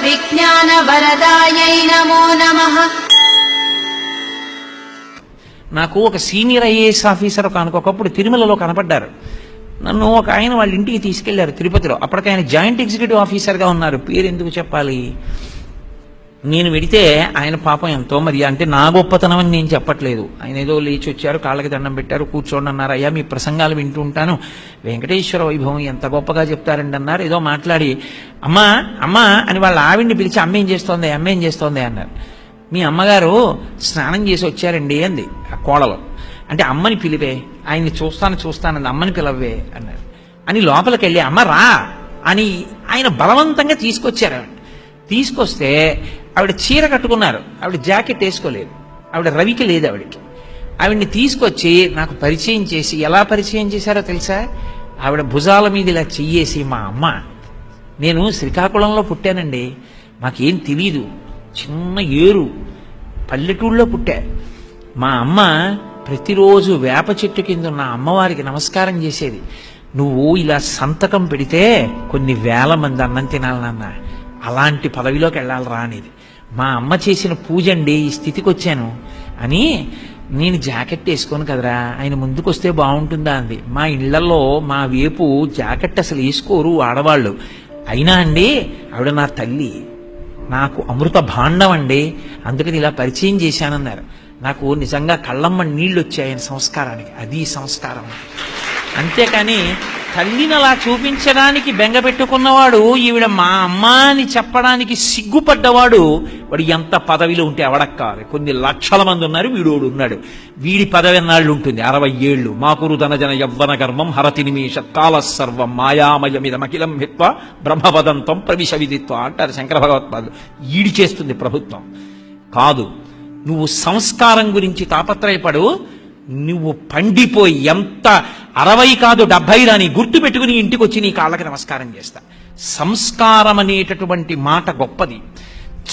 విజ్ఞాన వరదాయై నమో నమః. నాకు ఒక సీనియర్ ఐఏఎస్ ఆఫీసర్ ఒకప్పుడు తిరుమలలో కనపడ్డారు. నన్ను ఒక ఆయన వాళ్ళ ఇంటికి తీసుకెళ్లారు తిరుపతిలో. అప్పటికి ఆయన జాయింట్ ఎగ్జిక్యూటివ్ ఆఫీసర్గా ఉన్నారు. పేరు ఎందుకు చెప్పాలి? నేను వెడితే ఆయన పాపం ఎంతో మరి అంటే నా గొప్పతనం అని నేను చెప్పట్లేదు. ఆయన ఏదో లేచి వచ్చారు, కాళ్ళకి దండం పెట్టారు, కూర్చోండి అన్నారు. అయ్యా మీ ప్రసంగాలు వింటూ ఉంటాను, వెంకటేశ్వర వైభవం ఎంత గొప్పగా చెప్తారండి అన్నారు. ఏదో మాట్లాడి అమ్మా అమ్మా అని వాళ్ళ ఆవిడ్ని పిలిచి అమ్మేం చేస్తోంది అమ్మేం చేస్తోంది అన్నారు. మీ అమ్మగారు స్నానం చేసి వచ్చారండి అంది ఆ కోడలో. అంటే అమ్మని పిలివే, ఆయన్ని చూస్తానంది, అమ్మని పిలవే అన్నారు. అని లోపలికి వెళ్ళి అమ్మ రా అని ఆయన బలవంతంగా తీసుకొచ్చారు. తీసుకొస్తే ఆవిడ చీర కట్టుకున్నారు, ఆవిడ జాకెట్ వేసుకోలేదు, ఆవిడ రవికి లేదు ఆవిడకి. ఆవిడ్ని తీసుకొచ్చి నాకు పరిచయం చేసి ఎలా పరిచయం చేశారో తెలుసా? ఆవిడ భుజాల మీద ఇలా చెయ్యేసి మా అమ్మ, నేను శ్రీకాకుళంలో పుట్టానండి, మాకేం తెలీదు, చిన్న ఏరు పల్లెటూళ్ళలో పుట్టా. మా అమ్మ ప్రతిరోజు వేప చెట్టు కింద ఉన్న అమ్మవారికి నమస్కారం చేసేది. నువ్వు ఇలా సంతకం పెడితే కొన్ని వేల మంది అన్నం తినాలి నాన్న, అలాంటి పదవిలోకి వెళ్ళాలి రా అనేది. మా అమ్మ చేసిన పూజ అండి ఈ స్థితికి వచ్చాను అని. నేను జాకెట్ వేసుకోను కదరా, ఆయన ముందుకు వస్తే బాగుంటుందా అంది. మా ఇళ్లలో మా వైపు జాకెట్ అసలు వేసుకోరు ఆడవాళ్ళు. అయినా అండి ఆవిడ నా తల్లి, నాకు అమృత భాండం అండి, అందుకని ఇలా పరిచయం చేశానన్నారు. నాకు నిజంగా కళ్ళమ్మ నీళ్ళు వచ్చాయి ఆయన సంస్కారానికి. అది సంస్కారం. అంతేకాని తల్లిని అలా చూపించడానికి బెంగ పెట్టుకున్నవాడు, ఈవిడ మా అమ్మ అని చెప్పడానికి సిగ్గుపడ్డవాడు, వాడు ఎంత పదవిలో ఉంటే అవడక్కాలి. కొన్ని లక్షల మంది ఉన్నారు, వీడోడు ఉన్నాడు. వీడి పదవి ఎన్నాళ్ళు ఉంటుంది? 60 ఏళ్ళు. మాకురు ధనజన యవ్వన గర్వం హరతి నిమేష కాల సర్వం మాయామయమిదమఖిలం హిత్వ బ్రహ్మవదంతం ప్రవిశ విదిత్వ అంటారు శంకర భగవత్పాదులు. ఈడి చేస్తుంది ప్రభుత్వం కాదు. నువ్వు సంస్కారం గురించి తాపత్రయపడు, నువ్వు పండిపోయి ఎంత 60 కాదు 70 రాని గుర్తు పెట్టుకుని ఇంటికి వచ్చి నీ కాళ్ళకి నమస్కారం చేస్తా. సంస్కారం అనేటటువంటి మాట గొప్పది.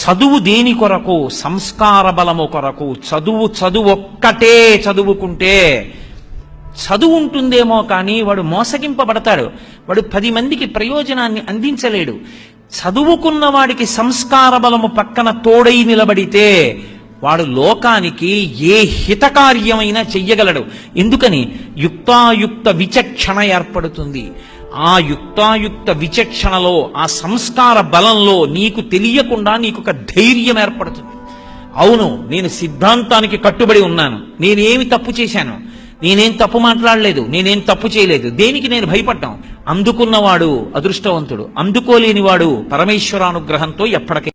చదువు దేని కొరకు? సంస్కార బలము కొరకు. చదువు ఒక్కటే చదువుకుంటే చదువు ఉంటుందేమో కానీ వాడు మోసగింపబడతాడు, వాడు 10 మందికి ప్రయోజనాన్ని అందించలేడు. చదువుకున్న వాడికి సంస్కార బలము పక్కన తోడై నిలబడితే వాడు లోకానికి ఏ హితకార్యమైనా చెయ్యగలడు. ఎందుకని? యుక్తాయుక్త విచక్షణ ఏర్పడుతుంది. ఆ యుక్తాయుక్త విచక్షణలో, ఆ సంస్కార బలంలో నీకు తెలియకుండా నీకు ఒక ధైర్యం ఏర్పడుతుంది. అవును, నేను సిద్ధాంతానికి కట్టుబడి ఉన్నాను, నేనేమి తప్పు చేశాను, నేనేం తప్పు మాట్లాడలేదు, నేనేం తప్పు చేయలేదు, దేనికి నేను భయపడ్డాం. అందుకున్నవాడు అదృష్టవంతుడు, అందుకోలేనివాడు పరమేశ్వరానుగ్రహంతో ఎప్పటికీ